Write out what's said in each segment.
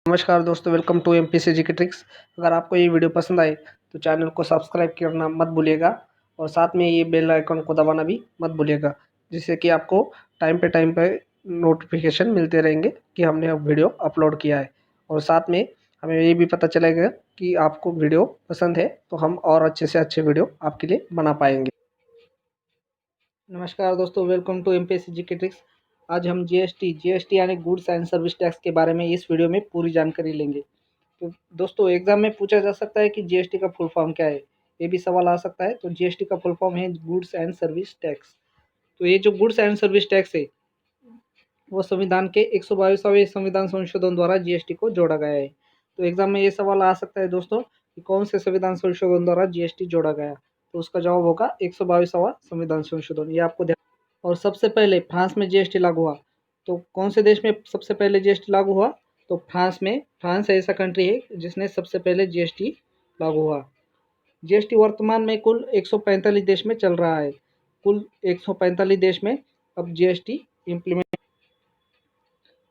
नमस्कार दोस्तों, welcome to MPC जी की ट्रिक्स। अगर आपको ये वीडियो पसंद आए तो चैनल को सब्सक्राइब करना मत भूलिएगा और साथ में ये बेल आइकन को दबाना भी मत भूलिएगा, जिससे कि आपको टाइम पे नोटिफिकेशन मिलते रहेंगे कि हमने अब वीडियो अपलोड किया है। और साथ में हमें ये भी पता चलेगा कि आपको वीडियो पसंद है, तो हम और अच्छे से अच्छे वीडियो आपके लिए बना पाएंगे। नमस्कार दोस्तों, वेलकम टू एमपीएससी जी की ट्रिक्स। आज हम जीएसटी यानी गुड्स एंड सर्विस टैक्स के बारे में इस वीडियो में पूरी जानकारी लेंगे। तो दोस्तों, एग्जाम में पूछा जा सकता है कि जीएसटी का फुल फॉर्म क्या है, ये भी सवाल आ सकता है। तो जीएसटी का फुल फॉर्म है गुड्स एंड सर्विस टैक्स। तो ये जो गुड्स एंड सर्विस टैक्स है वो संविधान के 122वें संविधान संशोधन द्वारा जीएसटी को जोड़ा गया है। तो एग्जाम में ये सवाल आ सकता है दोस्तों कि कौन से संविधान संशोधन द्वारा जीएसटी जोड़ा गया, तो उसका जवाब होगा 122वां संविधान संशोधन। ये आपको और सबसे पहले फ्रांस में जीएसटी लागू हुआ। तो कौन से देश में सबसे पहले जीएसटी लागू हुआ? तो फ्रांस ऐसा कंट्री है जिसने सबसे पहले जीएसटी लागू हुआ। जीएसटी वर्तमान में कुल 145 देश में चल रहा है। कुल 145 देश में अब जीएसटी इम्प्लीमेंट।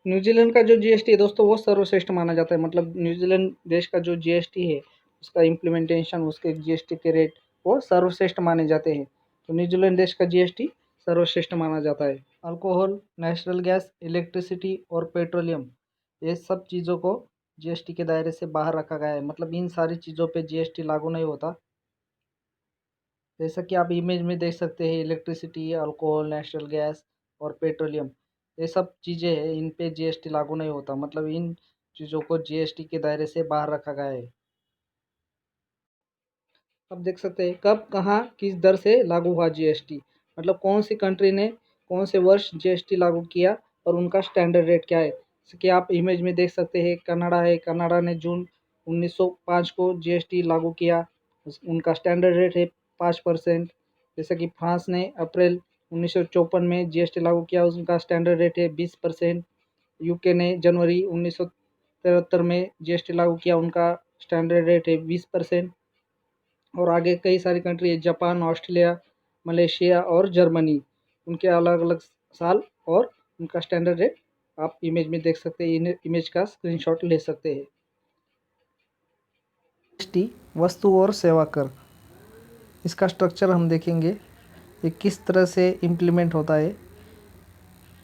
न्यूजीलैंड का जो जीएसटी है दोस्तों वो सर्वश्रेष्ठ माना जाता है। मतलब न्यूजीलैंड देश का जो जीएसटी है उसका इम्प्लीमेंटेशन, उसके जीएसटी के रेट वो सर्वश्रेष्ठ माने जाते हैं। तो न्यूजीलैंड देश का जीएसटी सर्वश्रेष्ठ माना जाता है। अल्कोहल, नेचुरल गैस, इलेक्ट्रिसिटी और पेट्रोलियम, ये सब चीज़ों को जीएसटी के दायरे से बाहर रखा गया है। मतलब इन सारी चीज़ों पे जीएसटी लागू नहीं होता। जैसा कि आप इमेज में देख सकते हैं, इलेक्ट्रिसिटी, अल्कोहल, नेचुरल गैस और पेट्रोलियम, ये सब चीज़ें हैं, इन पे जीएसटी लागू नहीं होता। मतलब इन चीज़ों को जीएसटी के दायरे से बाहर रखा गया है। अब देख सकते हैं कब, कहाँ, किस दर से लागू हुआ जीएसटी। मतलब कौन सी कंट्री ने कौन से वर्ष जीएसटी लागू किया और उनका स्टैंडर्ड रेट क्या है। जैसे कि आप इमेज में देख सकते हैं, कनाडा है। कनाडा ने जून 1905 को जीएसटी लागू किया। उनका स्टैंडर्ड रेट है 5%। जैसे कि फ्रांस ने अप्रैल 1954 में जीएसटी लागू किया, उनका स्टैंडर्ड रेट है 20%। यूके ने जनवरी 1973 में जीएसटी लागू किया, उनका स्टैंडर्ड रेट है 20%। और आगे कई सारी कंट्री है, जापान, ऑस्ट्रेलिया, मलेशिया और जर्मनी, उनके अलग अलग साल और उनका स्टैंडर्ड रेट आप इमेज में देख सकते हैं। इन इमेज का स्क्रीनशॉट ले सकते हैं। जीएसटी वस्तु और सेवा कर, इसका स्ट्रक्चर हम देखेंगे ये किस तरह से इम्प्लीमेंट होता है,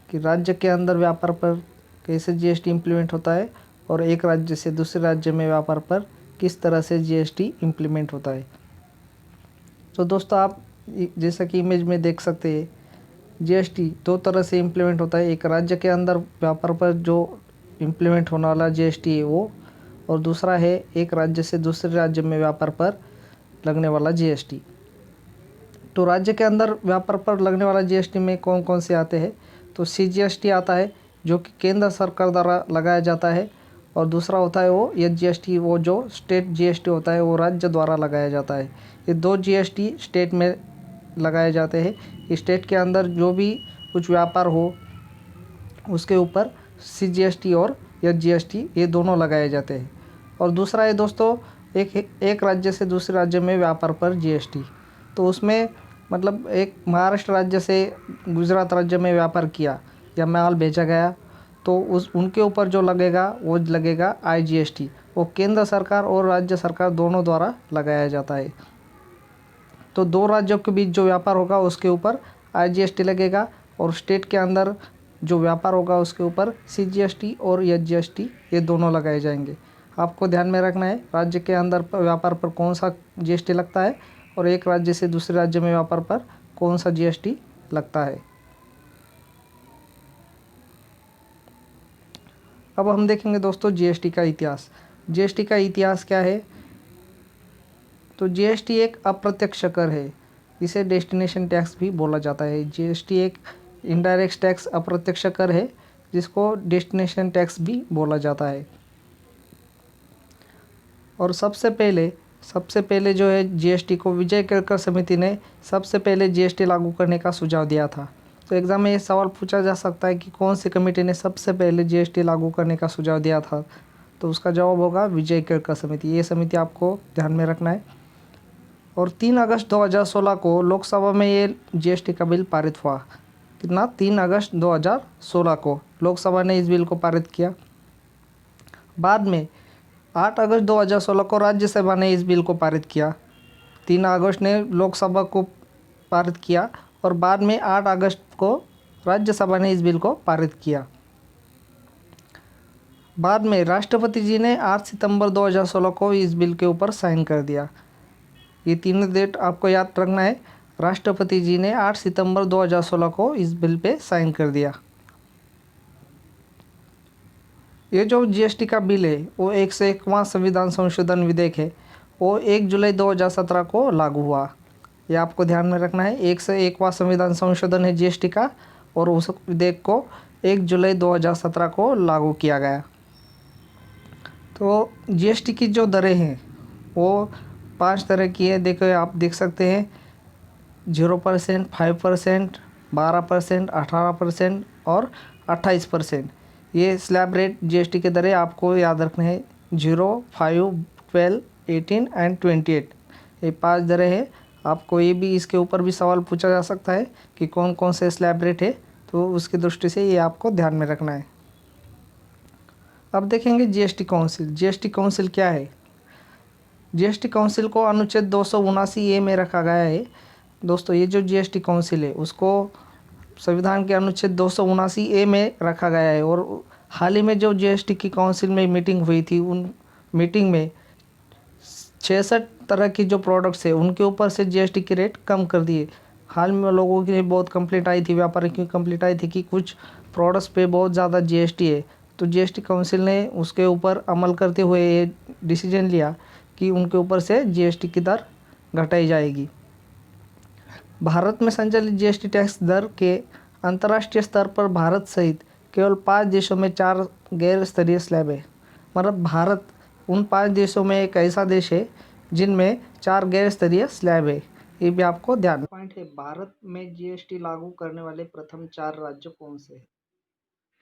कि राज्य के अंदर व्यापार पर कैसे जीएसटी इम्प्लीमेंट होता है और एक राज्य से दूसरे राज्य में व्यापार पर किस तरह से जीएसटी इम्प्लीमेंट होता है। तो दोस्तों, आप जैसा कि इमेज में देख सकते हैं, जीएसटी दो तरह से इम्प्लीमेंट होता है। एक राज्य के अंदर व्यापार पर जो इम्प्लीमेंट होने वाला जीएसटी है वो, और दूसरा है एक राज्य से दूसरे राज्य में व्यापार पर लगने वाला जीएसटी। तो राज्य के अंदर व्यापार पर लगने वाला जीएसटी में कौन कौन से आते हैं? तो सीजीएसटी आता है, जो कि केंद्र सरकार द्वारा लगाया जाता है। और दूसरा होता है वो एसजीएसटी, वो जो स्टेट जीएसटी होता है, वो राज्य द्वारा लगाया जाता है। ये दो जीएसटी स्टेट में लगाए जाते हैं। स्टेट के अंदर जो भी कुछ व्यापार हो उसके ऊपर सीजीएसटी और एसजीएसटी ये दोनों लगाए जाते हैं। और दूसरा है दोस्तों, एक राज्य से दूसरे राज्य में व्यापार पर जीएसटी। तो उसमें मतलब एक महाराष्ट्र राज्य से गुजरात राज्य में व्यापार किया या माल भेजा गया, तो उनके ऊपर जो लगेगा वो लगेगा आईजीएसटी। वो केंद्र सरकार और राज्य सरकार दोनों द्वारा लगाया जाता है। तो दो राज्यों के बीच जो व्यापार होगा उसके ऊपर आईजीएसटी लगेगा, और स्टेट के अंदर जो व्यापार होगा उसके ऊपर सीजीएसटी और एसजीएसटी ये दोनों लगाए जाएंगे। आपको ध्यान में रखना है राज्य के अंदर व्यापार पर कौन सा जीएसटी लगता है और एक राज्य से दूसरे राज्य में व्यापार पर कौन सा जीएसटी लगता है। अब हम देखेंगे दोस्तों जीएसटी का इतिहास। जीएसटी का इतिहास क्या है? तो जीएसटी एक अप्रत्यक्ष कर है, इसे डेस्टिनेशन टैक्स भी बोला जाता है। जीएसटी एक इनडायरेक्ट टैक्स, अप्रत्यक्ष कर है, जिसको डेस्टिनेशन टैक्स भी बोला जाता है। और सबसे पहले जो है जीएसटी को विजय केरकर समिति ने सबसे पहले जीएसटी लागू करने का सुझाव दिया था। तो एग्ज़ाम में ये सवाल पूछा जा सकता है कि कौन सी कमेटी ने सबसे पहले जीएसटी लागू करने का सुझाव दिया था, तो उसका जवाब होगा विजय केरकर समिति। ये समिति आपको ध्यान में रखना है। और 3 अगस्त 2016 को लोकसभा में ये जीएसटी का बिल पारित हुआ। कितना? 3 अगस्त 2016 को लोकसभा ने इस बिल को पारित किया। बाद में 8 अगस्त 2016 को राज्यसभा ने इस बिल को पारित किया। 3 अगस्त ने लोकसभा को पारित किया और बाद में 8 अगस्त को राज्यसभा ने इस बिल को पारित किया। बाद में राष्ट्रपति जी ने 8 सितंबर 2016 को इस बिल के ऊपर साइन कर दिया। ये तीनों डेट आपको याद रखना है। राष्ट्रपति जी ने 8 सितंबर 2016 को इस बिल पे साइन कर दिया। ये जो जीएसटी का बिल है वो 101वां संविधान संशोधन विधेयक है, वो 1 जुलाई 2017 को लागू हुआ। ये आपको ध्यान में रखना है। 101वां संविधान संशोधन है जीएसटी का और उस विधेयक को 1 जुलाई 2017 को लागू किया गया। तो जीएसटी की जो दरें हैं वो 5 तरह की है। देखो आप देख सकते हैं 0%, 5%, 12%, 18% और 28%। ये स्लैब रेट जीएसटी के दरें आपको याद रखने हैं। 0, 5, 12, 18 एंड 28, ये 5 दरें हैं। आपको ये भी इसके ऊपर भी सवाल पूछा जा सकता है कि कौन कौन से स्लैब रेट है, तो उसकी दृष्टि से ये आपको ध्यान में रखना है। अब देखेंगे जीएसटी काउंसिल। जीएसटी काउंसिल क्या है? जीएसटी काउंसिल को अनुच्छेद 279A में रखा गया है। दोस्तों ये जो जीएसटी काउंसिल है उसको संविधान के अनुच्छेद 279A में रखा गया है और हाल ही में जो जीएसटी की काउंसिल में मीटिंग हुई थी, उन मीटिंग में 66 तरह की जो प्रोडक्ट्स है उनके ऊपर से जीएसटी की रेट कम कर दिए। हाल में लोगों की बहुत कंप्लेंट आई थी, व्यापारियों की कंप्लेंट आई थी कि कुछ प्रोडक्ट्स पे बहुत ज़्यादा जीएसटी है। तो जीएसटी काउंसिल ने उसके ऊपर अमल करते हुए ये डिसीजन लिया कि उनके ऊपर से जीएसटी की दर घटाई जाएगी। भारत में संचालित जीएसटी टैक्स दर के अंतर्राष्ट्रीय स्तर पर भारत सहित केवल 5 देशों में 4 गैर स्तरीय स्लैब है। मतलब भारत उन 5 देशों में एक ऐसा देश है जिनमें 4 गैर स्तरीय स्लैब है। ये भी आपको ध्यान पॉइंट है। भारत में जीएसटी लागू करने वाले प्रथम 4 राज्य कौन से हैं?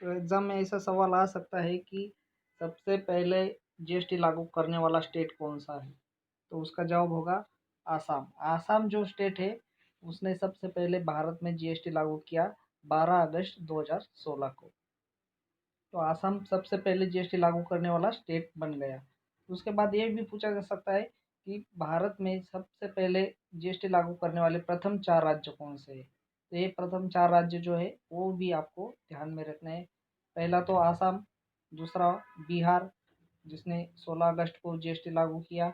तो एग्जाम में ऐसा सवाल आ सकता है कि सबसे पहले जीएसटी लागू करने वाला स्टेट कौन सा है? तो उसका जवाब होगा आसाम। आसाम जो स्टेट है उसने सबसे पहले भारत में जीएसटी लागू किया 12 अगस्त 2016 को। तो आसाम सबसे पहले जीएसटी लागू करने वाला स्टेट बन गया। उसके बाद ये भी पूछा जा सकता है कि भारत में सबसे पहले जीएसटी लागू करने वाले प्रथम 4 राज्य कौन से हैं? तो ये प्रथम 4 राज्य जो है वो भी आपको ध्यान में रखना है। पहला तो आसाम, दूसरा बिहार जिसने 16 अगस्त को जीएसटी लागू किया,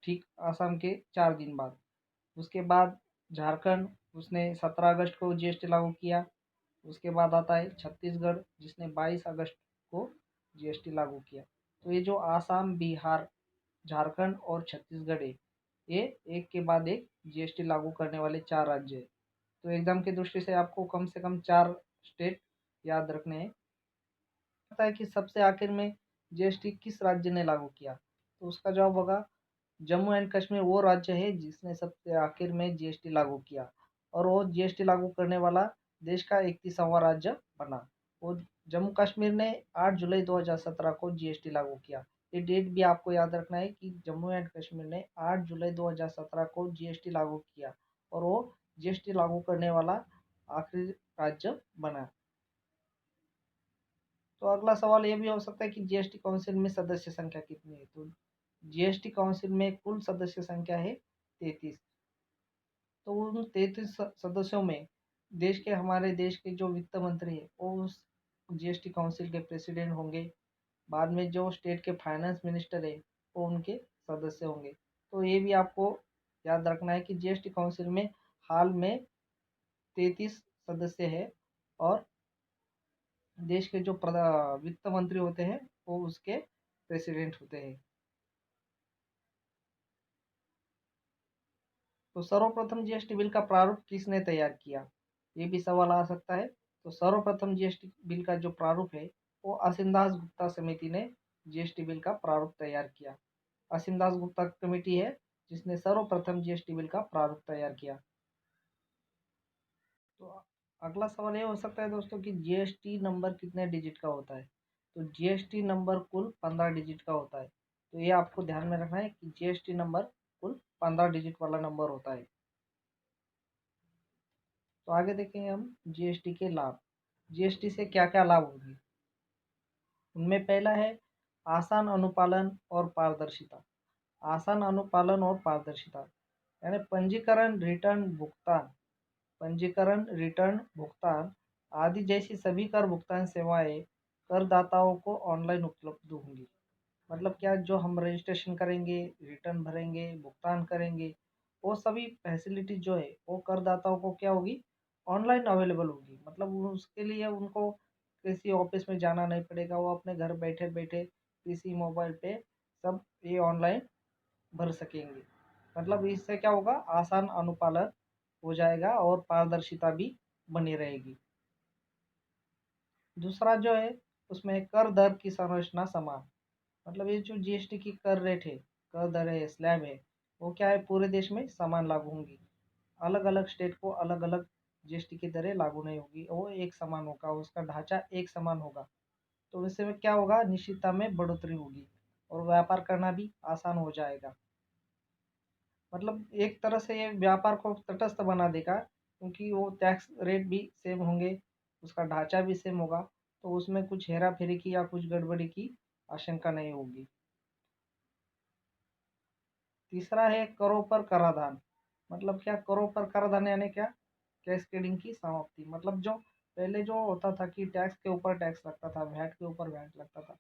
ठीक आसाम के 4 दिन बाद। उसके बाद झारखंड, उसने 17 अगस्त को जीएसटी लागू किया। उसके बाद आता है छत्तीसगढ़ जिसने 22 अगस्त को जीएसटी लागू किया। तो ये जो आसाम, बिहार, झारखंड और छत्तीसगढ़ है ये एक के बाद एक जीएसटी लागू करने वाले 4 राज्य है। तो एग्जाम की दृष्टि से आपको कम से कम 4 स्टेट याद रखने हैं। पता है कि सबसे आखिर में जीएसटी किस राज्य ने लागू किया? तो उसका जवाब होगा जम्मू एंड कश्मीर। वो राज्य है जिसने सबसे आखिर में जीएसटी लागू किया और वो जीएसटी लागू करने वाला देश का 31वां राज्य बना। वो जम्मू कश्मीर ने 8 जुलाई 2017 को जीएसटी लागू किया। ये डेट भी आपको याद रखना है कि जम्मू एंड कश्मीर ने 8 जुलाई 2017 को जीएसटी लागू किया और वो जीएसटी लागू करने वाला आखिरी राज्य बना। तो अगला सवाल ये भी हो सकता है कि जीएसटी काउंसिल में सदस्य संख्या कितनी है? तो जीएसटी काउंसिल में कुल सदस्य संख्या है 33। तो उन 33 सदस्यों में देश के हमारे देश के जो वित्त मंत्री है वो उस जीएसटी काउंसिल के प्रेसिडेंट होंगे। बाद में जो स्टेट के फाइनेंस मिनिस्टर है वो उनके सदस्य होंगे। तो ये भी आपको याद रखना है कि जीएसटी काउंसिल में हाल में 33 सदस्य है और देश के जो वित्त मंत्री होते हैं वो उसके प्रेसिडेंट होते हैं। तो सर्वप्रथम जीएसटी बिल का प्रारूप किसने तैयार किया? ये भी सवाल आ सकता है। तो सर्वप्रथम जीएसटी बिल का जो प्रारूप है वो असीम दास गुप्ता समिति ने जीएसटी बिल का प्रारूप तैयार किया। असीम दास गुप्ता कमेटी है जिसने सर्वप्रथम जीएसटी बिल का प्रारूप तैयार किया। तो अगला सवाल ये हो सकता है दोस्तों कि जीएसटी नंबर कितने डिजिट का होता है? तो जीएसटी नंबर कुल 15 डिजिट का होता है। तो ये आपको ध्यान में रखना है कि जीएसटी नंबर कुल 15 डिजिट वाला नंबर होता है। तो आगे देखेंगे हम जीएसटी के लाभ। जीएसटी से क्या क्या लाभ होंगे? उनमें पहला है आसान अनुपालन और पारदर्शिता। आसान अनुपालन और पारदर्शिता यानी पंजीकरण, रिटर्न भुगतान आदि जैसी सभी कर भुगतान सेवाएं करदाताओं को ऑनलाइन उपलब्ध होंगी। मतलब क्या, जो हम रजिस्ट्रेशन करेंगे, रिटर्न भरेंगे, भुगतान करेंगे, वो सभी फैसिलिटी जो है वो करदाताओं को क्या होगी, ऑनलाइन अवेलेबल होगी। मतलब उसके लिए उनको किसी ऑफिस में जाना नहीं पड़ेगा, वो अपने घर बैठे बैठे किसी मोबाइल पे सब ये ऑनलाइन भर सकेंगे। मतलब इससे क्या होगा, आसान अनुपालन हो जाएगा और पारदर्शिता भी बनी रहेगी। दूसरा जो है उसमें कर दर की संरचना समान। मतलब ये जो जीएसटी की कर रेट है, कर दर है, स्लैब है, वो क्या है, पूरे देश में समान लागू होंगी। अलग अलग स्टेट को अलग अलग जीएसटी की दरें लागू नहीं होगी, वो एक समान होगा, उसका ढांचा एक समान होगा। तो इससे में क्या होगा, निश्चितता में बढ़ोतरी होगी और व्यापार करना भी आसान हो जाएगा। मतलब एक तरह से ये व्यापार को तटस्थ बना देगा, क्योंकि वो टैक्स रेट भी सेम होंगे, उसका ढांचा भी सेम होगा, तो उसमें कुछ हेरा फेरी की या कुछ गड़बड़ी की आशंका नहीं होगी। तीसरा है करों पर कराधान। मतलब क्या, करों पर कराधान यानी क्या, कैस्केडिंग की समाप्ति। मतलब जो पहले जो होता था कि टैक्स के ऊपर टैक्स लगता था, वैट के ऊपर वैट लगता था।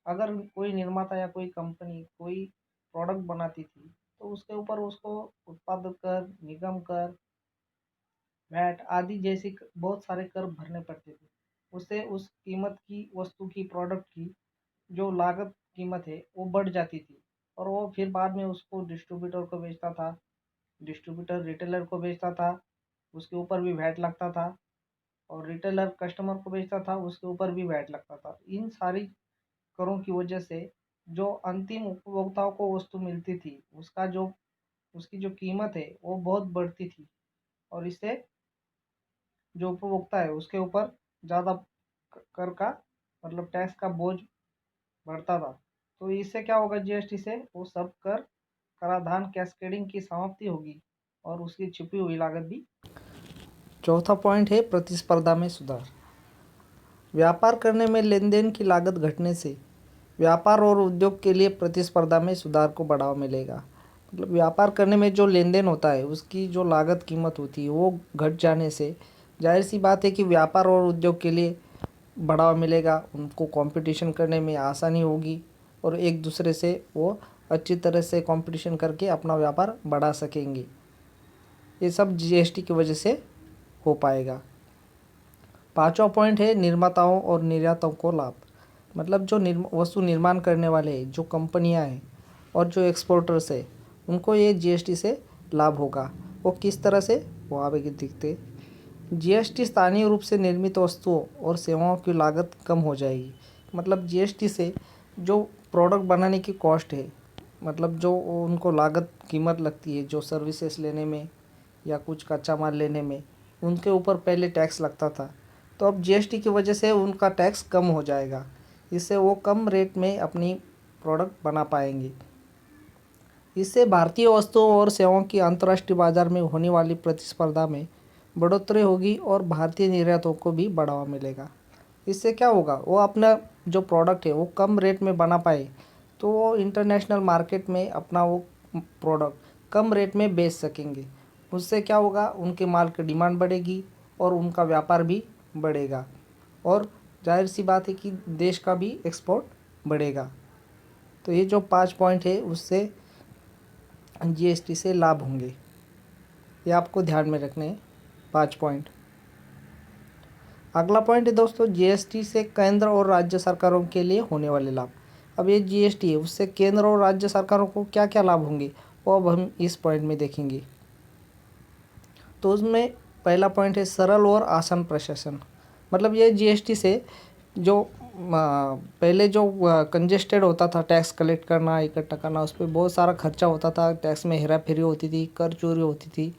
अगर कोई निर्माता या कोई कंपनी कोई प्रोडक्ट बनाती थी, तो उसके ऊपर उसको उत्पादक कर, निगम कर, वैट आदि जैसे बहुत सारे कर भरने पड़ते थे। उससे उस कीमत की, वस्तु की, प्रोडक्ट की जो लागत कीमत है वो बढ़ जाती थी, और वो फिर बाद में उसको डिस्ट्रीब्यूटर को बेचता था, डिस्ट्रीब्यूटर रिटेलर को बेचता था, उसके ऊपर भी वैट लगता था, और रिटेलर कस्टमर को बेचता था, उसके ऊपर भी वैट लगता था। इन सारी करों की वजह से जो अंतिम उपभोक्ताओं को वस्तु मिलती थी, उसका जो उसकी जो कीमत है वो बहुत बढ़ती थी, और इससे जो उपभोक्ता है उसके ऊपर ज़्यादा कर का, मतलब टैक्स का बोझ बढ़ता था। तो इससे क्या होगा, जीएसटी से वो सब कर, कराधान, कैस्केडिंग की समाप्ति होगी और उसकी छिपी हुई लागत भी। चौथा पॉइंट है प्रतिस्पर्धा में सुधार। व्यापार करने में लेन देन की लागत घटने से व्यापार और उद्योग के लिए प्रतिस्पर्धा में सुधार को बढ़ावा मिलेगा। मतलब व्यापार करने में जो लेन देन होता है उसकी जो लागत कीमत होती है वो घट जाने से जाहिर सी बात है कि व्यापार और उद्योग के लिए बढ़ावा मिलेगा, उनको कंपटीशन करने में आसानी होगी, और एक दूसरे से वो अच्छी तरह से कंपटीशन करके अपना व्यापार बढ़ा सकेंगे। ये सब जीएसटी की वजह से हो पाएगा। पांचवा पॉइंट है निर्माताओं और निर्यातों को लाभ। मतलब जो वस्तु निर्माण करने वाले जो कंपनियां हैं और जो एक्सपोर्टर्स है, उनको ये जीएसटी से लाभ होगा। वो किस तरह से, वो आगे दिखते। जीएसटी स्थानीय रूप से निर्मित वस्तुओं और सेवाओं की लागत कम हो जाएगी। मतलब जीएसटी से जो प्रोडक्ट बनाने की कॉस्ट है, मतलब जो उनको लागत कीमत लगती है जो सर्विसेज लेने में या कुछ कच्चा माल लेने में, उनके ऊपर पहले टैक्स लगता था। तो अब जीएसटी की वजह से उनका टैक्स कम हो जाएगा, इससे वो कम रेट में अपनी प्रोडक्ट बना पाएंगे। इससे भारतीय वस्तुओं और सेवाओं की अंतर्राष्ट्रीय बाजार में होने वाली प्रतिस्पर्धा में बढ़ोतरी होगी और भारतीय निर्यातों को भी बढ़ावा मिलेगा। इससे क्या होगा, वो अपना जो प्रोडक्ट है वो कम रेट में बना पाए, तो वो इंटरनेशनल मार्केट में अपना वो प्रोडक्ट कम रेट में बेच सकेंगे। उससे क्या होगा, उनके माल की डिमांड बढ़ेगी और उनका व्यापार भी बढ़ेगा, और जाहिर सी बात है कि देश का भी एक्सपोर्ट बढ़ेगा। तो ये जो 5 पॉइंट है उससे जीएसटी से लाभ होंगे, ये आपको ध्यान में रखने हैं 5 पॉइंट। अगला पॉइंट है दोस्तों, जीएसटी से केंद्र और राज्य सरकारों के लिए होने वाले लाभ। अब ये जीएसटी है, उससे केंद्र और राज्य सरकारों को क्या क्या लाभ होंगे वो अब हम इस पॉइंट में देखेंगे। तो उसमें पहला पॉइंट है सरल और आसान प्रशासन। मतलब ये जीएसटी से जो पहले जो कंजेस्टेड होता था टैक्स कलेक्ट करना, इकट्ठा करना, उस पर बहुत सारा खर्चा होता था, टैक्स में हेरा फेरी होती थी, कर चोरी होती थी,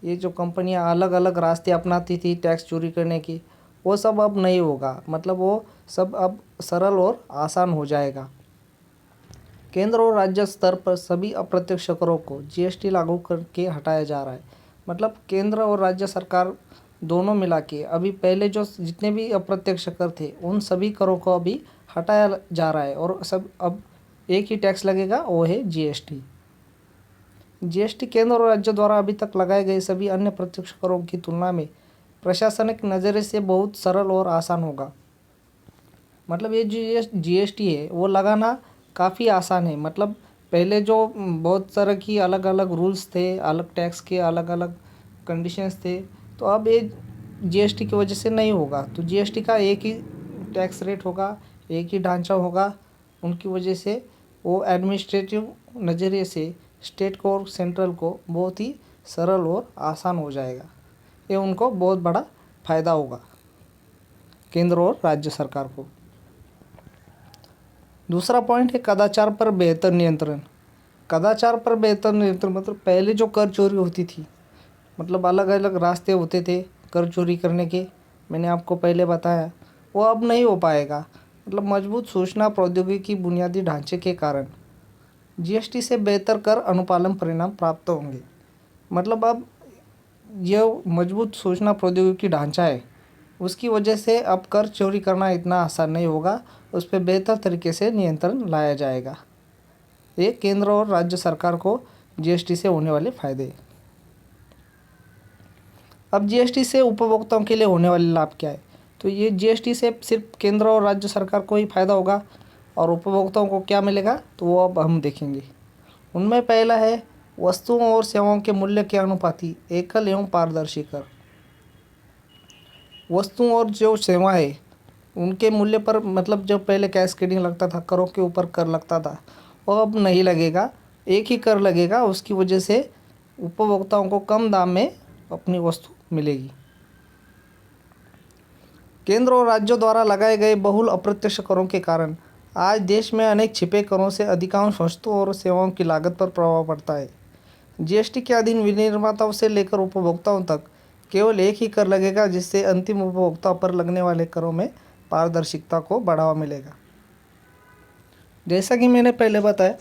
ये जो कंपनियां अलग अलग रास्ते अपनाती थी टैक्स चोरी करने की, वो सब अब नहीं होगा। मतलब वो सब अब सरल और आसान हो जाएगा। केंद्र और राज्य स्तर पर सभी अप्रत्यक्ष करों को जीएसटी लागू करके हटाया जा रहा है। मतलब केंद्र और राज्य सरकार दोनों मिला के अभी पहले जो जितने भी अप्रत्यक्ष कर थे उन सभी करों को अभी हटाया जा रहा है और सब अब एक ही टैक्स लगेगा, वो है जीएसटी। जीएसटी केंद्र और राज्य द्वारा अभी तक लगाए गए सभी अन्य प्रत्यक्ष करों की तुलना में प्रशासनिक नज़रिए से बहुत सरल और आसान होगा। मतलब ये जीएसटी है वो लगाना काफ़ी आसान है। मतलब पहले जो बहुत तरह की अलग अलग रूल्स थे, अलग टैक्स के अलग अलग कंडीशंस थे, तो अब ये जीएसटी की वजह से नहीं होगा। तो जीएसटी का एक ही टैक्स रेट होगा, एक ही ढांचा होगा। उनकी वजह से वो एडमिनिस्ट्रेटिव नज़रिए से स्टेट को और सेंट्रल को बहुत ही सरल और आसान हो जाएगा। ये उनको बहुत बड़ा फ़ायदा होगा, केंद्र और राज्य सरकार को। दूसरा पॉइंट है कदाचार पर बेहतर नियंत्रण। कदाचार पर बेहतर नियंत्रण मतलब पहले जो कर चोरी होती थी, मतलब अलग अलग रास्ते होते थे कर चोरी करने के, मैंने आपको पहले बताया, वो अब नहीं हो पाएगा। मतलब मजबूत सूचना प्रौद्योगिकी बुनियादी ढांचे के कारण जीएसटी से बेहतर कर अनुपालन परिणाम प्राप्त होंगे। मतलब अब जो मजबूत सूचना प्रौद्योगिकी ढांचा है उसकी वजह से अब कर चोरी करना इतना आसान नहीं होगा, उस पर बेहतर तरीके से नियंत्रण लाया जाएगा। ये केंद्र और राज्य सरकार को जीएसटी से होने वाले फायदे। अब जीएसटी से उपभोक्ताओं के लिए होने वाले लाभ क्या है? तो ये जीएसटी से सिर्फ केंद्र और राज्य सरकार को ही फायदा होगा और उपभोक्ताओं को क्या मिलेगा तो वो अब हम देखेंगे। उनमें पहला है वस्तुओं और सेवाओं के मूल्य के अनुपाती एकल एवं पारदर्शी कर। वस्तुओं और जो सेवाएं उनके मूल्य पर, मतलब जब पहले कैस्केडिंग लगता था, करों के ऊपर कर लगता था, वो अब नहीं लगेगा, एक ही कर लगेगा। उसकी वजह से उपभोक्ताओं को कम दाम में अपनी वस्तु मिलेगी। केंद्र और राज्यों द्वारा लगाए गए बहुल अप्रत्यक्ष करों के कारण आज देश में अनेक छिपे करों से अधिकांश वस्तुओं और सेवाओं की लागत पर प्रभाव पड़ता है। जीएसटी के अधीन विनिर्माताओं से लेकर उपभोक्ताओं तक केवल एक ही कर लगेगा, जिससे अंतिम उपभोक्ता पर लगने वाले करों में पारदर्शिता को बढ़ावा मिलेगा। जैसा कि मैंने पहले बताया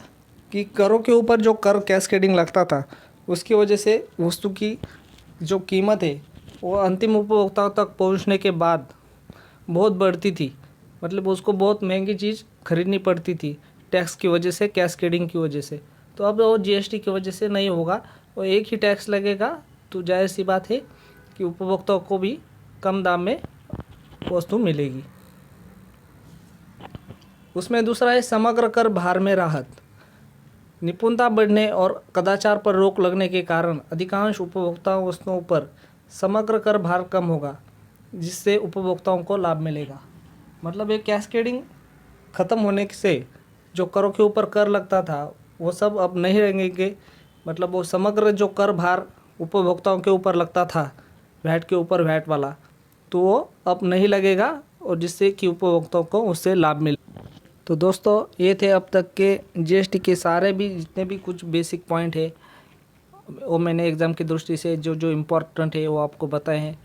कि करों के ऊपर जो कर कैस्केडिंग लगता था उसकी वजह से वस्तु की जो कीमत है वो अंतिम उपभोक्ताओं तक पहुंचने के बाद बहुत बढ़ती थी। मतलब उसको बहुत महंगी चीज़ खरीदनी पड़ती थी टैक्स की वजह से, कैस्केडिंग की वजह से। तो अब वो जीएसटी की वजह से नहीं होगा, वो एक ही टैक्स लगेगा। तो जाहिर सी बात है कि उपभोक्ताओं को भी कम दाम में वस्तु मिलेगी। उसमें दूसरा है समग्र कर भार में राहत। निपुणता बढ़ने और कदाचार पर रोक लगने के कारण अधिकांश उपभोक्ता वस्तुओं पर समग्र कर भार कम होगा, जिससे उपभोक्ताओं को लाभ मिलेगा। मतलब ये कैस्केडिंग ख़त्म होने से जो करों के ऊपर कर लगता था वो सब अब नहीं रहेंगे। मतलब वो समग्र जो कर भार उपभोक्ताओं के ऊपर लगता था वैट के ऊपर वैट वाला, तो वो अब नहीं लगेगा और जिससे कि उपभोक्ताओं को उससे लाभ मिले। तो दोस्तों ये थे अब तक के जीएसटी के सारे भी जितने भी कुछ बेसिक पॉइंट है वो मैंने एग्ज़ाम की दृष्टि से जो जो इम्पोर्टेंट है वो आपको बताए हैं।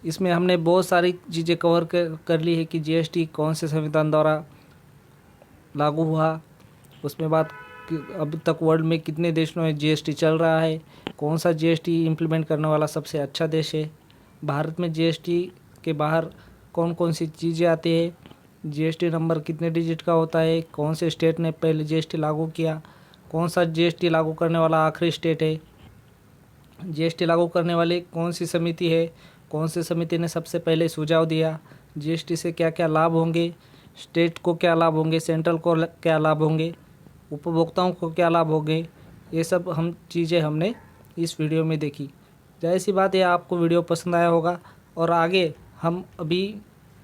इसमें हमने बहुत सारी चीज़ें कवर कर ली है कि जीएसटी कौन से संविधान द्वारा लागू हुआ, उसमें बात अब तक वर्ल्ड में कितने देशों में जीएसटी चल रहा है, कौन सा जीएसटी इम्प्लीमेंट करने वाला सबसे अच्छा देश है, भारत में जीएसटी के बाहर कौन कौन सी चीज़ें आती है, जीएसटी नंबर कितने डिजिट का होता है, कौन से स्टेट ने पहले जीएसटी लागू किया, कौन सा जीएसटी लागू करने वाला आखिरी स्टेट है, जीएसटी लागू करने वाली कौन सी समिति है, कौन सी समिति ने सबसे पहले सुझाव दिया, जीएसटी से क्या क्या लाभ होंगे, स्टेट को क्या लाभ होंगे, सेंट्रल को क्या लाभ होंगे, उपभोक्ताओं को क्या लाभ होंगे। ये सब चीज़ें हमने इस वीडियो में देखी। जाहिर सी बात है आपको वीडियो पसंद आया होगा और आगे हम अभी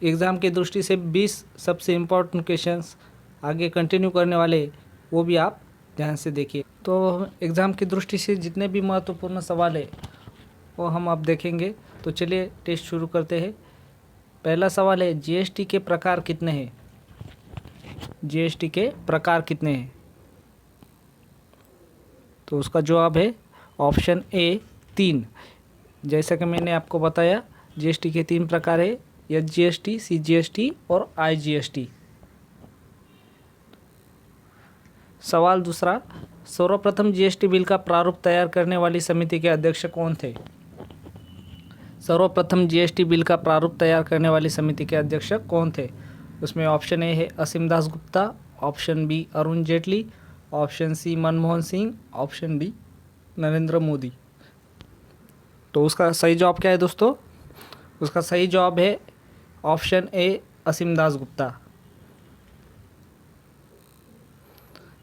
एग्ज़ाम की दृष्टि से 20 सबसे इम्पोर्टेंट क्वेश्चंस आगे कंटिन्यू करने वाले, वो भी आप ध्यान से देखिए। तो एग्ज़ाम की दृष्टि से जितने भी महत्वपूर्ण सवाल है वो हम अब देखेंगे। तो चलिए टेस्ट शुरू करते हैं। पहला सवाल है जीएसटी के प्रकार कितने हैं? जीएसटी के प्रकार कितने हैं? तो उसका जवाब है ऑप्शन ए 3। जैसा कि मैंने आपको बताया जीएसटी के 3 प्रकार है, एसजीएसटी, सीजीएसटी और आईजीएसटी। सवाल दूसरा, सर्वप्रथम जीएसटी बिल का प्रारूप तैयार करने वाली समिति के अध्यक्ष कौन थे? सर्वप्रथम जीएसटी बिल का प्रारूप तैयार करने वाली समिति के अध्यक्ष कौन थे? उसमें ऑप्शन ए है Asim Das Gupta, option B Arun Jaitley, option C Manmohan Singh, option D Narendra Modi. तो उसका सही जवाब क्या है दोस्तों? उसका सही जवाब है ऑप्शन ए असीम दास गुप्ता।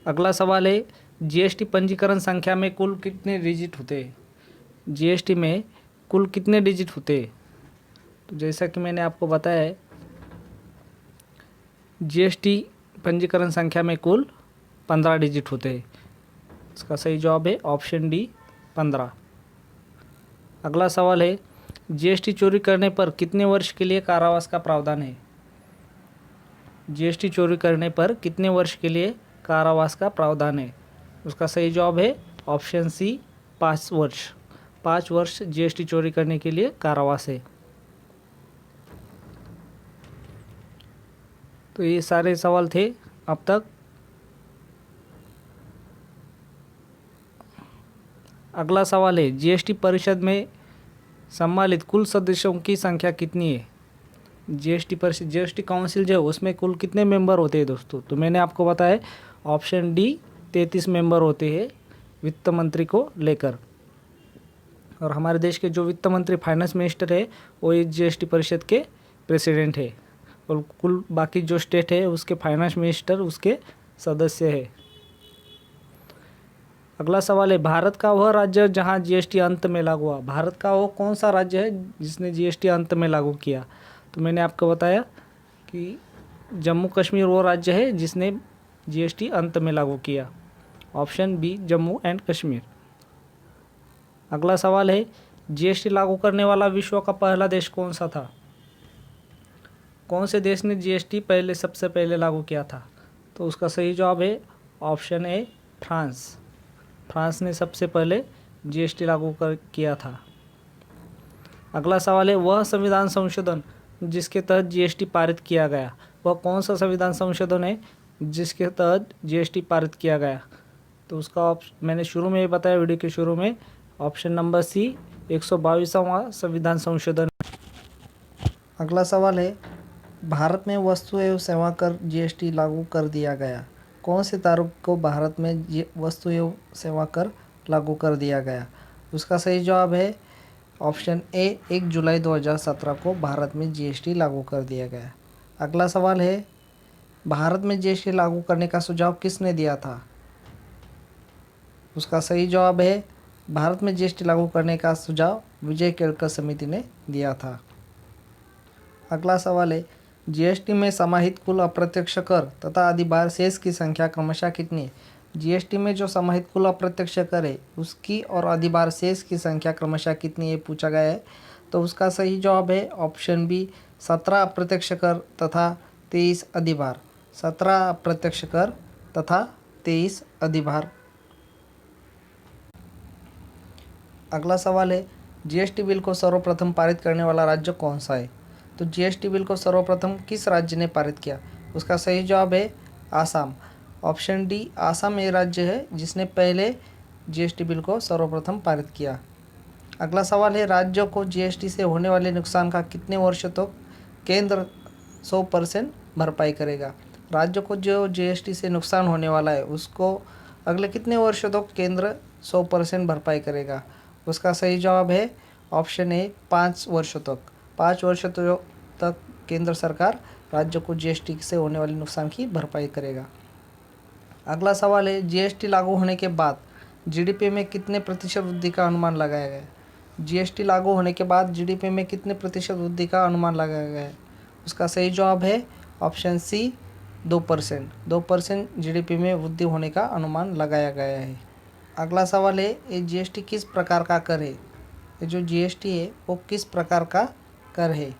अगला सवाल है जीएसटी पंजीकरण संख्या में कुल कितने डिजिट होते हैं? जीएसटी में कुल कितने डिजिट होते हैं? तो जैसा कि मैंने आपको बताया है, जीएसटी पंजीकरण संख्या में कुल 15 डिजिट होते हैं। इसका सही जवाब है ऑप्शन डी 15। अगला सवाल है जीएसटी चोरी करने पर कितने वर्ष के लिए कारावास का प्रावधान है? जीएसटी चोरी करने पर कितने वर्ष के लिए कारावास का प्रावधान है? उसका सही जवाब है ऑप्शन सी 5 वर्ष। 5 वर्ष जीएसटी चोरी करने के लिए कारावास है। तो ये सारे सवाल थे अब तक। अगला सवाल है जीएसटी परिषद में सम्मिलित कुल सदस्यों की संख्या कितनी है? जीएसटी परिषद, जीएसटी काउंसिल जो है उसमें कुल कितने मेंबर होते हैं दोस्तों? तो मैंने आपको बताया ऑप्शन डी 33 मेंबर होते हैं वित्त मंत्री को लेकर। और हमारे देश के जो वित्त मंत्री फाइनेंस मिनिस्टर है वो इस जीएसटी परिषद के प्रेसिडेंट है, और कुल बाकी जो स्टेट है उसके फाइनेंस मिनिस्टर उसके सदस्य है। अगला सवाल है भारत का वह राज्य जहां जीएसटी अंत में लागू हुआ। भारत का वो कौन सा राज्य है जिसने जीएसटी अंत में लागू किया? तो मैंने आपको बताया कि जम्मू कश्मीर वो राज्य है जिसने जीएसटी अंत में लागू किया। Option B Jammu and Kashmir. अगला सवाल है जीएसटी लागू करने वाला विश्व का पहला देश कौन सा था? कौन से देश ने जीएसटी सबसे पहले लागू किया था? तो उसका सही जवाब है ऑप्शन ए फ्रांस। फ्रांस ने सबसे पहले जीएसटी लागू किया था। अगला सवाल है वह संविधान संशोधन जिसके तहत जीएसटी पारित किया गया, वह कौन सा संविधान संशोधन है जिसके तहत जीएसटी पारित किया गया? तो उसका मैंने शुरू में बताया, वीडियो के शुरू में, ऑप्शन नंबर सी 122वां संविधान संशोधन। अगला सवाल है भारत में वस्तु एवं सेवा कर जीएसटी लागू कर दिया गया। कौन से तारीख को भारत में वस्तु एवं सेवा कर लागू कर दिया गया? उसका सही जवाब है ऑप्शन ए 1 जुलाई 2017 को भारत में जीएसटी लागू कर दिया गया। अगला सवाल है भारत में जीएसटी लागू करने का सुझाव किसने दिया था? उसका सही जवाब है भारत में जीएसटी लागू करने का सुझाव विजय केरकर समिति ने दिया था। अगला सवाल है जीएसटी में समाहित कुल अप्रत्यक्ष कर तथा अधिभार शेष की संख्या क्रमशः कितनी है? जीएसटी में जो समाहित कुल अप्रत्यक्ष कर है उसकी और अधिभार शेष की संख्या क्रमशः कितनी है पूछा गया है। तो उसका सही जवाब है ऑप्शन बी 17 अप्रत्यक्ष कर तथा 23 अधिभार। 17 अप्रत्यक्ष कर तथा 23 अधिभार। अगला सवाल है जीएसटी बिल को सर्वप्रथम पारित करने वाला राज्य कौन सा है? तो जीएसटी बिल को सर्वप्रथम किस राज्य ने पारित किया? उसका सही जवाब है आसाम। ऑप्शन डी आसाम ये राज्य है जिसने पहले जीएसटी बिल को सर्वप्रथम पारित किया। अगला सवाल है राज्यों को जीएसटी से होने वाले नुकसान का कितने वर्षों तक केंद्र 100% भरपाई करेगा? राज्यों को जो जीएसटी से नुकसान होने वाला है उसको अगले कितने वर्षों तक केंद्र 100% भरपाई करेगा? उसका सही जवाब है ऑप्शन ए 5 वर्षों तक। 5 वर्षों तक केंद्र सरकार राज्यों को जीएसटी से होने वाले नुकसान की भरपाई करेगा। अगला सवाल है जीएसटी लागू होने के बाद जीडीपी में कितने प्रतिशत वृद्धि का अनुमान लगाया गया है? जीएसटी लागू होने के बाद जीडीपी में कितने प्रतिशत वृद्धि का अनुमान लगाया गया है? उसका सही जवाब है ऑप्शन सी 2%। 2% जीडीपी में वृद्धि होने का अनुमान लगाया गया है। अगला सवाल है ये जीएसटी किस प्रकार का कर है? ये जो जीएसटी है वो किस प्रकार का कर है?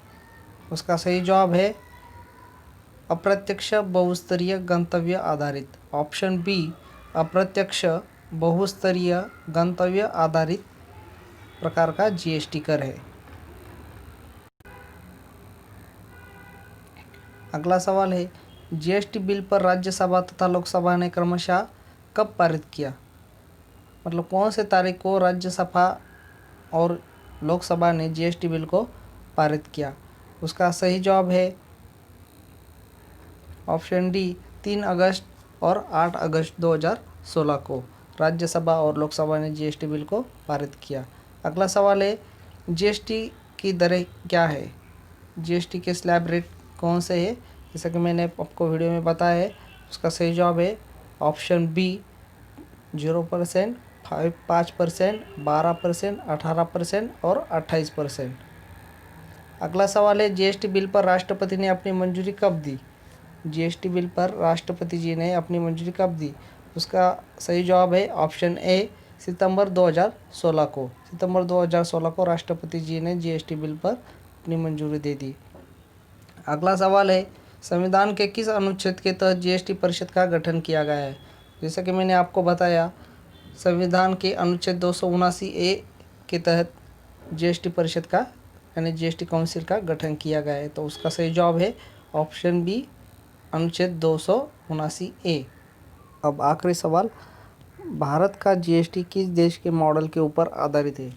उसका सही जवाब है अप्रत्यक्ष बहुस्तरीय गंतव्य आधारित। ऑप्शन बी अप्रत्यक्ष बहुस्तरीय गंतव्य आधारित प्रकार का जीएसटी कर है। अगला सवाल है जीएसटी बिल पर राज्यसभा तथा लोकसभा ने क्रमशः कब पारित किया? मतलब कौन से तारीख को राज्यसभा और लोकसभा ने जीएसटी बिल को पारित किया? उसका सही जवाब है ऑप्शन डी 3 अगस्त और 8 अगस्त 2016 को राज्यसभा और लोकसभा ने जीएसटी बिल को पारित किया। अगला सवाल है, जीएसटी की दरें क्या है? जीएसटी के स्लैब रेट कौन से है? जैसा कि मैंने आपको वीडियो में बताया है, उसका सही जवाब है ऑप्शन बी 0%, 5%, 12%, 18% और 28%। अगला सवाल है, जीएसटी बिल पर राष्ट्रपति ने अपनी मंजूरी कब दी? जीएसटी बिल पर राष्ट्रपति जी ने अपनी मंजूरी कब दी? उसका सही जवाब है ऑप्शन ए सितंबर 2016 को। सितंबर 2016 को राष्ट्रपति जी ने जीएसटी बिल पर अपनी मंजूरी दे दी। अगला सवाल है, संविधान के किस अनुच्छेद के तहत जीएसटी परिषद का गठन किया गया है? जैसा कि मैंने आपको बताया, संविधान के अनुच्छेद 279A के तहत जीएसटी परिषद का यानी जीएसटी काउंसिल का गठन किया गया है। तो उसका सही जवाब है ऑप्शन बी अनुच्छेद 279A। अब आखिरी सवाल, भारत का जीएसटी किस देश के मॉडल के ऊपर आधारित है?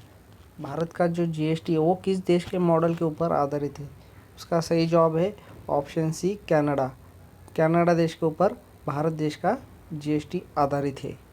भारत का जो जीएसटी है वो किस देश के मॉडल के ऊपर आधारित है? उसका सही जवाब है ऑप्शन सी कनाडा। कनाडा देश के ऊपर भारत देश का जीएसटी आधारित है।